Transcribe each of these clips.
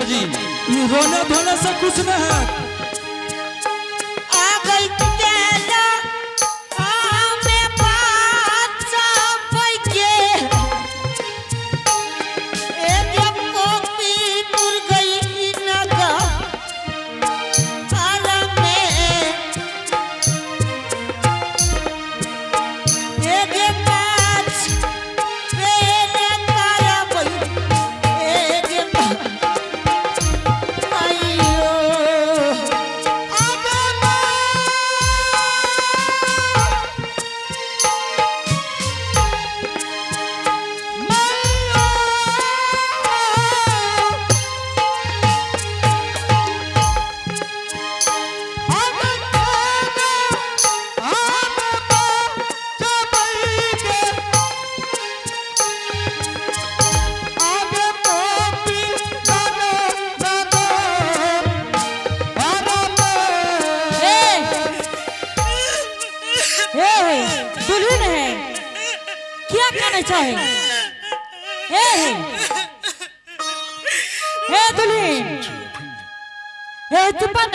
Master जी, ये रोने धोने से कुछ न है। चाहे दुल्हन चुपन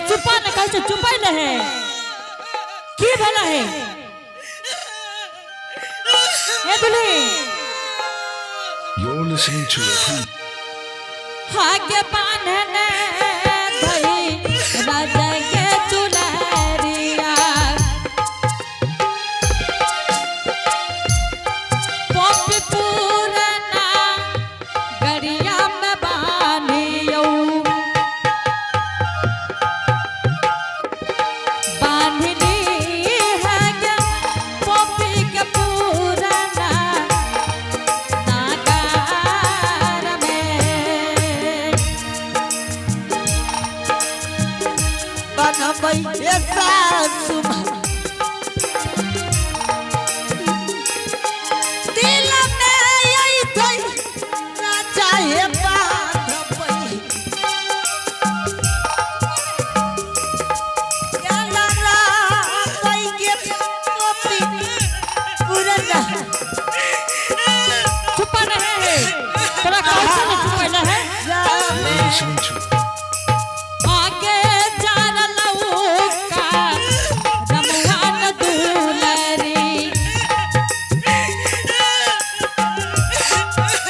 चुपन कैसे चुपल है की भला है दुल्हन You're listening to a भाग्य बांधने धई राजा के चुलरिया पोपी पूरना गरिया में बांधियो बांधली है गे पोपी के पूरना नागार में बनबै ऐसा सुबह दिल में यही थई राजा हे बांधबै याला राई के पोपी पुरना चुप रहे तोरा कैसे नहीं चुपैला है You're listening to आगे जान लौका रमवान दुलरी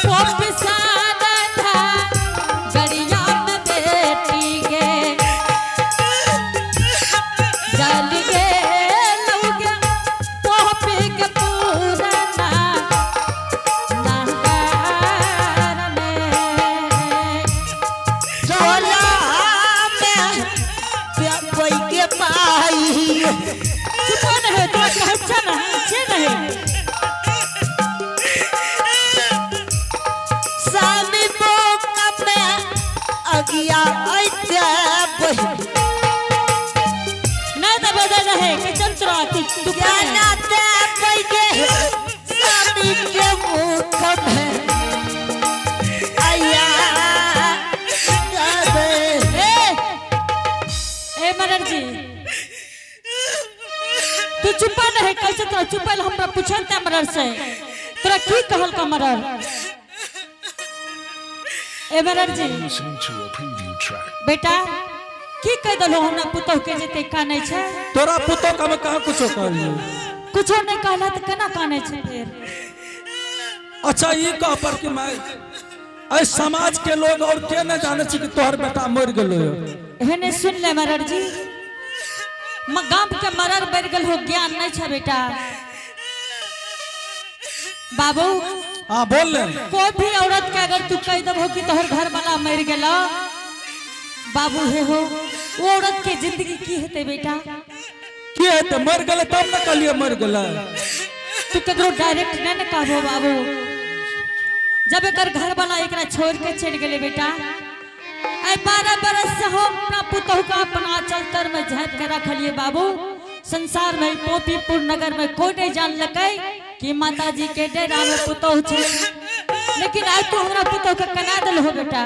पोपी सादा था गरिया में बेटी गे जल गे लौगे पोपी के पूरना नागार में झोला में कोई के पाई चुप रहे तो अच्छा ना अच्छे नहीं सामी बोका में अगिया आइते बही नहीं तो बदल रहे कि चंद्रा तू ज्ञाना ते बही के सामी के मुख में आया गादे ए मरर जी तू चुप रहे कैसे तो चुपल हमरा पूछन त मरर से तोरा की कहल का मरर ए मरर जी listening to a preview track. बेटा की कह दलो हमरा पुतौ के जेते कानै छै तोरा पुतो का मैं कहाँ कुछ कहलियो। कुछो नहीं कहला त केना कानै छै फिर अच्छा ये कह पर कि मैं ऐ समाज के लोग और के न जाने छी कि तोहर बेटा मर गेलो। एहने सुन ले मरर जी गांव के मरर बढ़ गल हो ज्ञान नहीं छै बेटा बाबू हाँ बोल ले। कोई भी औरत के अगर तू कह दबो कि तोहर घर वाला मर गेला बाबू हे हो वो औरत के जिंदगी की हेते बेटा की है तो मर गले तब न कहलिए मर गला। तू ककरो डायरेक्ट नहीं न कहबो बाबू जब एकर घर वाला एकरा छोड़ के चल गेले बेटा आई 12 बरस से हम अपना पुतहु का अपना आंचल में झाँप के रखलिए बाबू संसार में पोपीपुर नगर में कोई नहीं जान लगे कि माता जी के डेरा में पुतहु छे लेकिन आज तू हमरा पुतहु के कना दल हो बेटा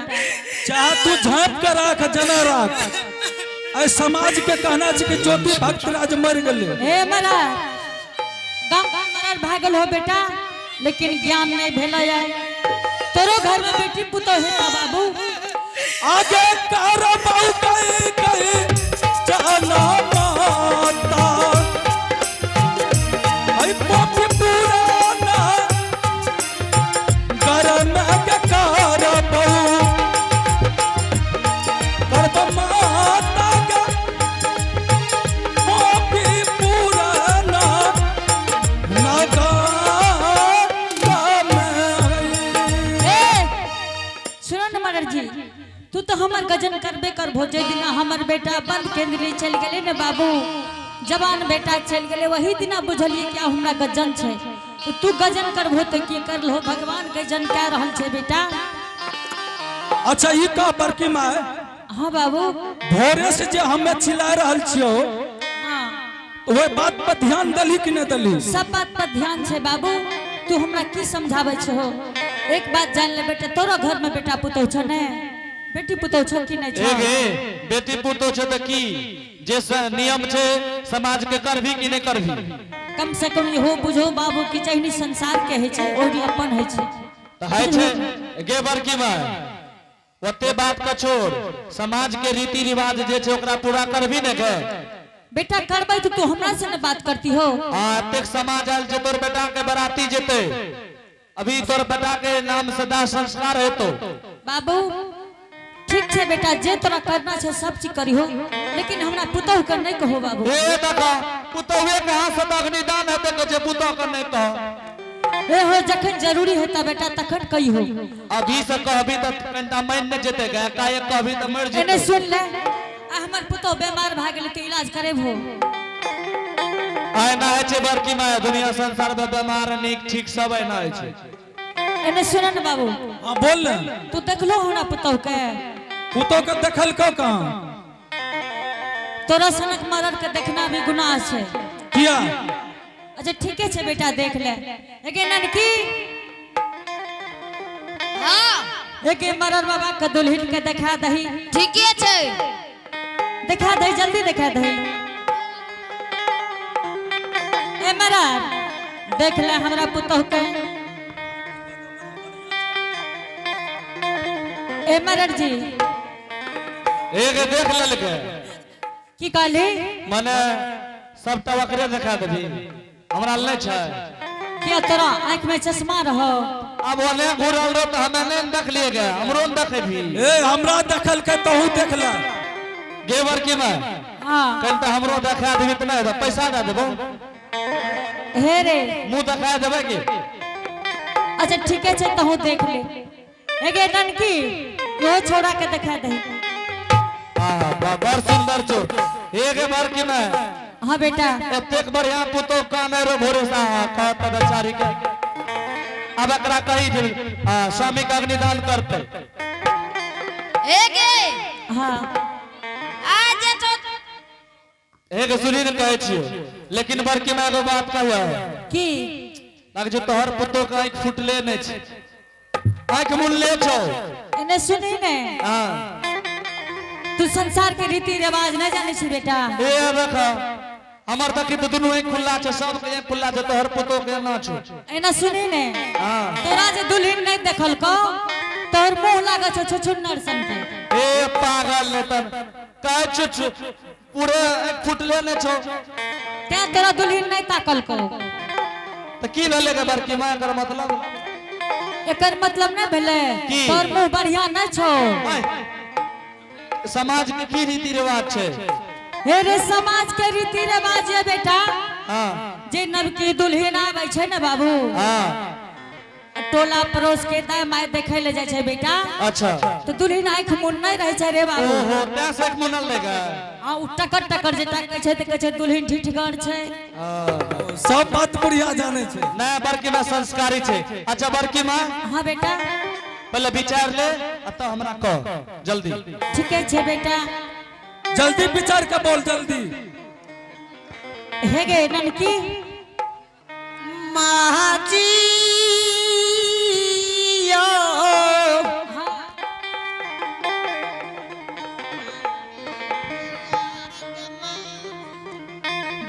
चाहे तू झाँप के राख जना राख ऐ समाज के कहना छी कि ज्योति भक्त राज मर गले। हे मरा गांव मरर भागल हो बेटा लेकिन ज्ञान नहीं भेला है। तोरो घर में बेटी पुतो है का बाबू? आगे करबौ कई कई जाना माता आई पोपी पुराना करम के करबौ करब माता के पोपी पुराना नगा सुनो न मगर जी, तू तो हमर गजन करबे कर भोजे दिना हमर बेटा बंद केंद्र चल गेले न बाबू, जवान बेटा चल गेले वही दिना बुझलिए क्या हमरा गजन छे। तो तू गजन करबो तो की कर लो, भगवान गजन कह रहल छे बेटा। अच्छा ई का बड़की माय? हाँ बाबू। भोरे से जे हमें चिल्ला रहल छियो हाँ ओए बात पर ध्यान दली कि नहीं दली? सब बात पर ध्यान छे बाबू। तू हमरा की समझावे छो? एक बात जान ले बेटा, तोरो घर में बेटा पुतो छ ने? बेटी पुतो छ कि नहीं छ? एगे बेटी पुतो छ त की जैसा नियम छे समाज के करभी कि नहीं करभी? कम से कम हो बुझो बाबू की चाहिए संसार के है छे ओही अपन है छे। त है छे गे बड़की मां ओते बात का छोड़, समाज के रीति रिवाज जे छे ओकरा पूरा करभी ने के? बेटा करबै तो तू हमरा से न बात करती हो? हां तेक समाज आल जे तोर बेटा के बराती जेते, अभी तोर बेटा के नाम सदा संस्कार है तो बाबू ठीक छे बेटा, जे तोरा करना छे सब चीज करी हो, लेकिन हमरा पुतौ कर नहीं कहो बाबू। ए देखा पुतौवे के हाथ से अग्नि दान हेते के जे पुतौ कर नहीं कहो। ए हो जखन जरूरी हेता बेटा तखन कही हो। अभी से कहबी त कनटा मान न जेते गे, काहे कहबी त मर जेते। एने सुन ले, आ हमर पुतौ बीमार भ गेले तो इलाज करेब हो। आय ना है छे बड़की मां, दुनिया संसार में बीमार नीक ठीक सब है ना है छे। एने सुन न बाबू। हां बोल ले। तू देखलो हमरा पुतौ के? पुतो के देखल को कहां? तोरा सनक मरद के देखना भी गुनाह छे। किया? अच्छा ठीक है बेटा देख ले। एके ननकी हाँ एके मरद बाबा के दुल्हन के देखा दही। ठीक है छे, देखा दही जल्दी देखा दही। ए मरद देख ले हमरा पुतौ के। ए मरद जी एक देख लेल के की कहली? माने सब तवकरे देखा देबी, हमरा नहीं छे। क्या तोरा आंख में चश्मा रहो? अब ओने घुरल रो त हमें नहीं देख लिए गे, हमरो न देखे भी। ए हमरा देखल के तहू देख ले। गे बड़की मां हां कनटा हमरो देखा देबी त नहीं पैसा दे देबो। हे रे मुंह देखा देबे की? अच्छा ठीक है तहू देख ले। एगे ननकी यो छोड़ा के देखा दही। हां बड़ सुंदर छो। एगे बड़की मां हाँ बेटा एतेक बढ़िया पुतो काने रो भोरे सा कहत बेचारी के। अब एकरा कही जे स्वामी के अग्निदान करते। एगे हाँ आज तो एक सुनी ने कहे छियो, लेकिन बड़की मां एगो बात कहियो की लग जो तोहर पुतो के आंख फुटले नहीं छे, आंख मुनले छो। इन्हें सुनी ने हां तू संसार के रीति रिवाज न जाने छी बेटा। ए देखा हमर तक तो दुनु एक खुला छे, सब के एक खुला छे, तोहर पुतो के ना छो। इन्हें सुनी ने हां तोरा जे दुल्हन नहीं देखल को तोहर मुंह लागे छो छुछुन्नर सन के। ए पागल ने तन कह छुछ पूरे एक फुटले ने छो। त्या तोरा दुल्हन नहीं ताकल को तो की भेले के बड़की मां कर मतलब? एकर मतलब न भेले की? तोर मुंह बढ़िया न छो। ओए, समाज के की रीति रिवाज छे? हे रे समाज के रीति रिवाज है बेटा। हां जे नवकी दुल्हन आवे छे न बाबू, हां टोला पड़ोस के दाय माय देखे ले जाय छे बेटा। अच्छा तो दुल्हन आंख मुन नहीं रहे छे रे बाबू। ओहो त्या से एक मुनल लेगा। हां उ टकर टकर जे ताकै छे त कहै छे दुल्हन ठिठगर छे। सब बात बढ़िया जाने छे। ना बड़की मां संस्कारी छे। अच्छा बड़की मां हां बेटा पहले विचार ले अत हमरा कह जल्दी। ठीक है छे बेटा। जल्दी विचार के बोल जल्दी। हे गे ननकी महाजी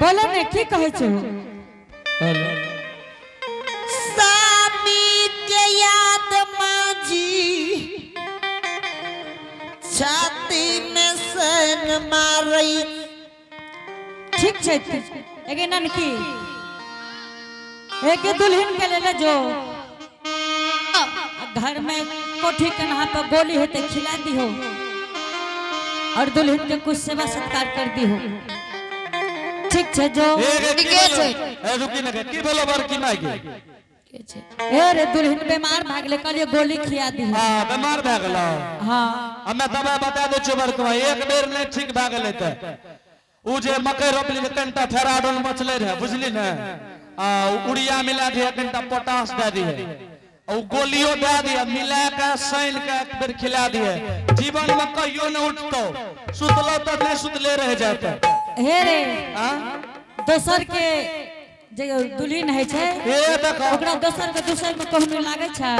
बोलो ने की कहै छो? सब छाती में सन मारई। ठीक छै एगे ननकी एगे दुल्हन के ले जो घर में कोठी के नहा पर गोली है तो खिला दी हो और दुल्हन के कुछ सेवा सत्कार कर दी हो। ठीक छै जो रुकी न की बोलो बड़की माई के ए रे दुल्हन बीमार भाग ले कहलिए गोली खिया दी। हां बीमार भ गेलो। हां हमें दवा बता दे छु बड़की माई एक बेर नहीं ठीक भ गेले त उ जे मकई रोपली त कनटा फेराडोन मचले रहे बुझली न उड़िया मिला दिया कनटा पोटास दे दिए और गोलियों दे दिया मिला के सैन के एक बेर खिला दिए जीवन में कहियो न उठतो सुतलो त नहीं सुतले रह जाते। हे रे हां दोसर के जे दुल्हन है छै ए देखो ओकरा दोसर के दूसर में कहू लागे छै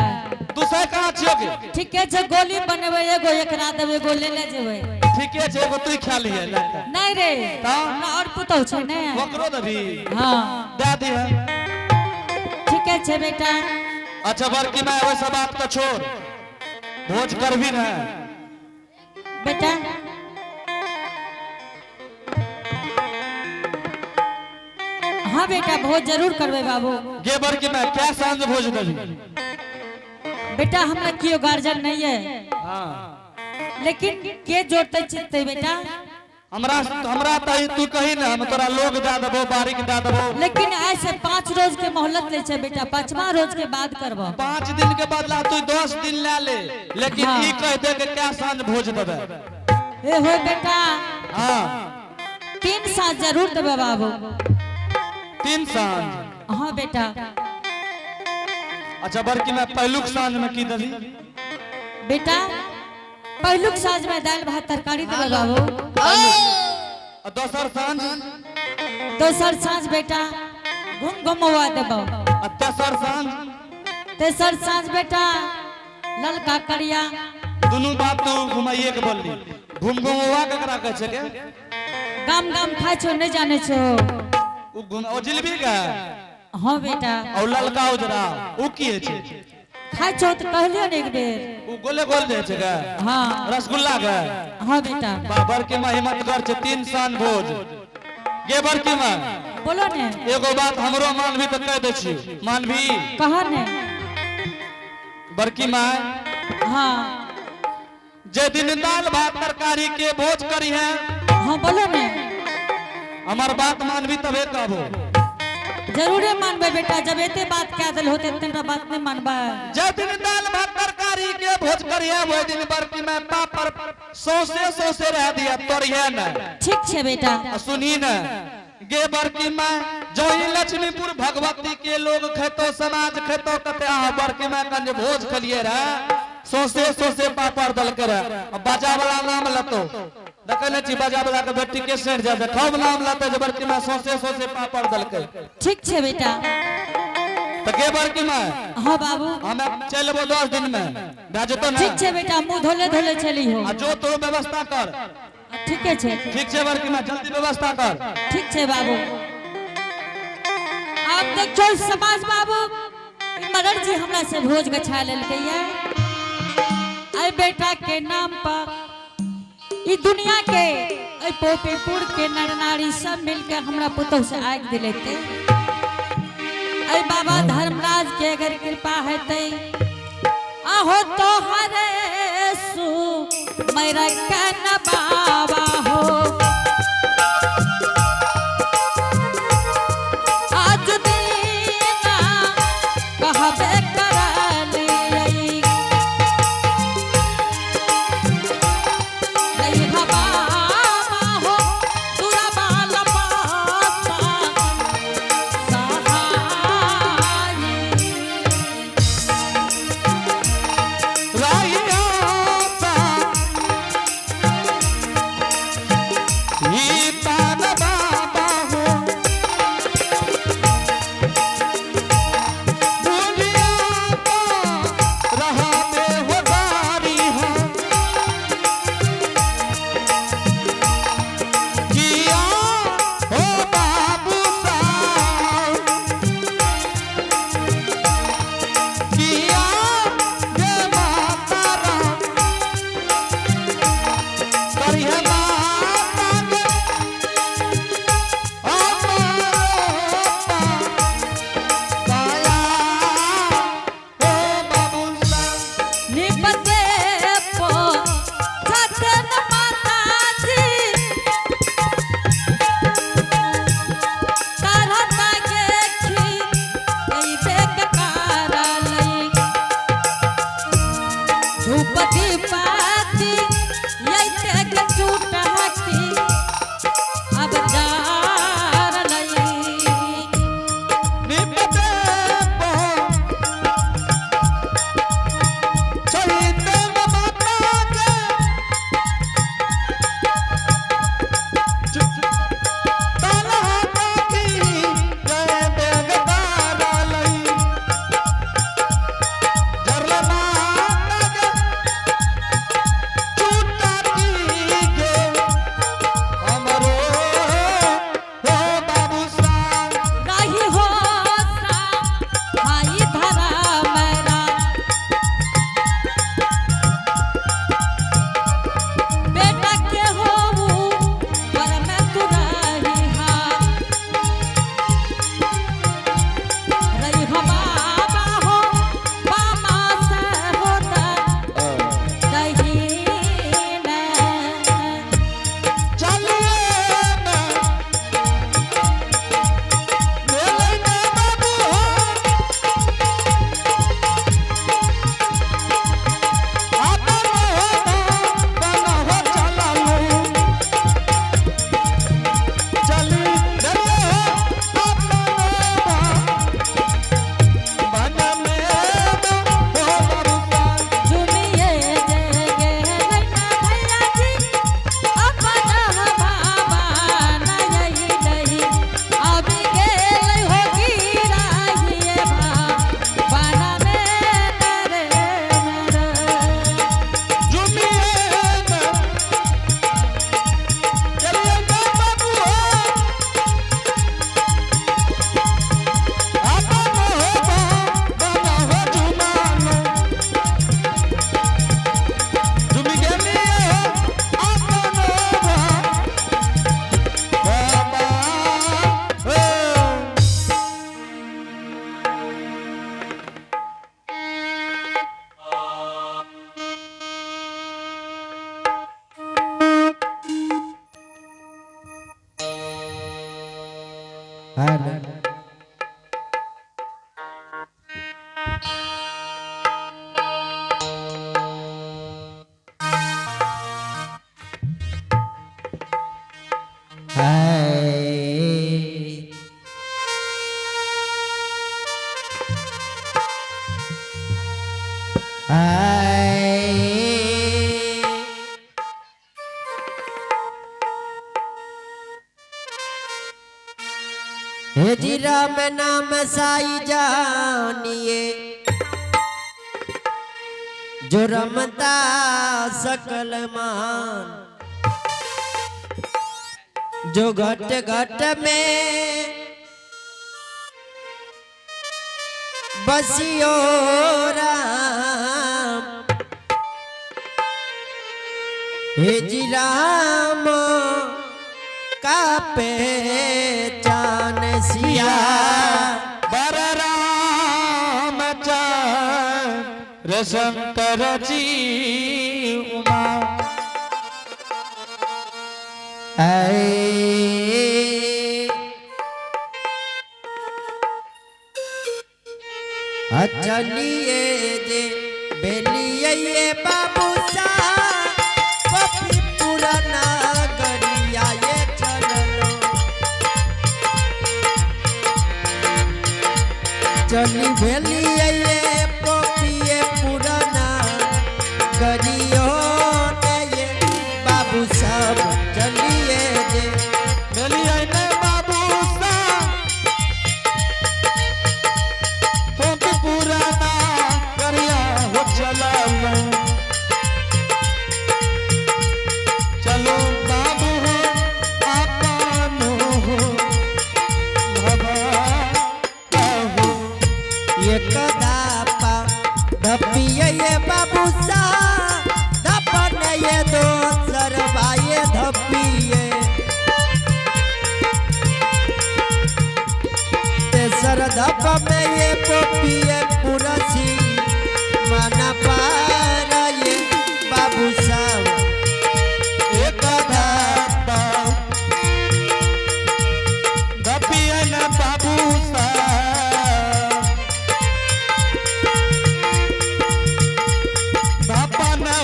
दूसर कहां छियो के ठीके छै गोली बनेबे एगो एकरा देबे एगो ले ले जेबे। ठीके छै एगो तू खा लिए नहीं रे हमरा और पुतौ छै ने ओकरो दबी। हां दे दी है। ठीके छै बेटा। अच्छा बड़की माई वैसा बात का छोड़ भोज कर भी ना बेटा हाँ बेटा भोज जरूर करबे बाबू। गे बड़की माई क्या सांझ भोज करी बेटा हमरा कियो गार्जियन नहीं है हां लेकिन के जोड़ते चित्ते बेटा हमरा तई तू कही ना हम तोरा लोग दे देबो बारीक दे देबो लेकिन ऐसे 5 रोज के मोहलत ले छै बेटा 5वां रोज के बाद करबो। 5 दिन के बदला तू 10 दिन ले ले लेकिन हाँ। ई कह दे के क्या सांझ भोज देबे। ए हो बेटा हां 3 साल जरूर देबे बाबू। 3 सांझ हाँ बेटा। अच्छा बड़की माई पहलुक सांझ में की ददी बेटा पहलुक साँझ में दाल भात तरकारी देबे बाबू। और दोसर सांझ दोसर साँझ बेटा घूम घुमवा देबो। और तेसर सांझ तेसर साँझ बेटा ललका करिया दोनों बात तू घुमाइए के बोलली घूम घुमवा केकरा कह छै के गाम गाम खाइ छो नहीं जाने छो उ घुम ओ जिलेबी का हाँ बेटा और ललका उजरा उ की छै खाइ छो तो कहलियो ने एक बेर उ गोले गोल दे छै का हाँ रसगुल्ला का हाँ बेटा बाबर के मां हिम्मत कर छै 3 सांझ भोज गे बड़की मां बोलो ने एगो बात हमरो मानवी त कह दे छी मानवी कहा ने बड़की मां हाँ जे दिन दाल भात तरकारी के भोज करी है हाँ बोलो ने हमार बात मानवी तबे कहबो जरूरे मानबे बेटा जब एते बात कह दिल होते तेरा बात नहीं मानबा। जे दिन दाल भात तरकारी के भोज करी है वो दिन बड़की मां पापड़ सौसे रह दिया तोरिया ना ठीक छे बेटा। सुनी न गे बड़की मां जो ही लक्ष्मीपुर भगवती के लोग खेतो समाज खेतो कते आ बड़की मां कंज भोज खलिए रे सौसे पापड़ दल कर बाजा वाला नाम लतो देखने छी बाजा वाला के बेटी के सेठ जा खूब नाम लतो जे बड़की मां सौसे पापड़ दल कर ठीक छे बेटा। तो गे बड़की मां हाँ बाबू हम चलबो 10 दिन में भेजतो ना ठीक छे बेटा मुंह धोले धोले चली हो। आ जो तो व्यवस्था कर ठीक है छे ठीक छे बड़की मां जल्दी व्यवस्था कर ठीक छे बाबू। आप देखो समाज बाबू मदन जी हमरा से भोज गछा लेलकै ये आई बेटा के नाम पर ई दुनिया के आई पोपीपुर के नर नारी सब मिलकर हमरा पुतौ से आग दिलेते आई बाबा धर्मराज के अगर कृपा है तई आहो तो हरे सु मेरा कन बाबा हो आज दीना कहबे करली नहीं बाबा हो तुरा बाल पापा सहाय राइया लगी पाती ये तेग टूट हकी अब जार नहीं निपटे पो चलते माता के ताला की जय बेगदारा लई जरला माता के चूटा के हमरो हो बाबू सा राही हो सा भाई धरा मेरा बेटा के हो पर मैं तू रही हाँ रही हो बाबा हो बामा से होता दही में चलिए ना मेरे ना बाबू हो आता हो बना हो चला लो चली डरे हो अपना बना में हो बाबू दुनिया जगे लैना भैया जी अपना बाबा नहीं नहीं अब गेल होगी राहिए बाना में तेरे मेरे जुमिए ना चलिए ना बाबू हो आता हो बना हो जुमानो जुमी के लिए आता बाबा हे जी राम नाम साई जानिए जो रमता सकल मान जो घट घट में बसियो राम हे जी राम का पहचान सिया बलराम चंद्र शंकर जी उमा चलिए जे बेलिए ये बाबू सा कभी पुराना गरिया ये चलो चली बेलिए ये पपिए पुराना गरियो ने ये बाबू सब चलिए जे मेलिया ने बाबू सा पोंक पुराना करिया हो चला लो चलो बाबू हो आपनो हो भवा हो ये कदापा धपिए ये बाबू सा धपन ये दो सरवाए धपिए तेसर धप में ये पोपिए पुरसी माना पार ये बाबू सा एक धाता धपिया ने बाबू सा धापा न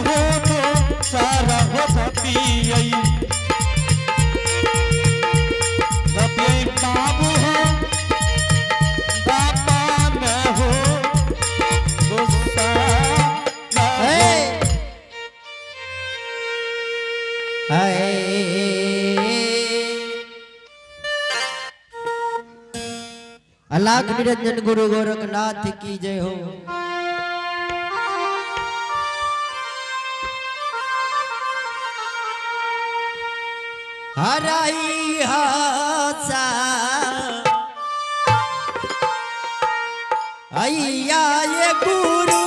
अलाख निरंजन गुरु गोरखनाथ की जय हो। हराई हासा अय्या ये गुरु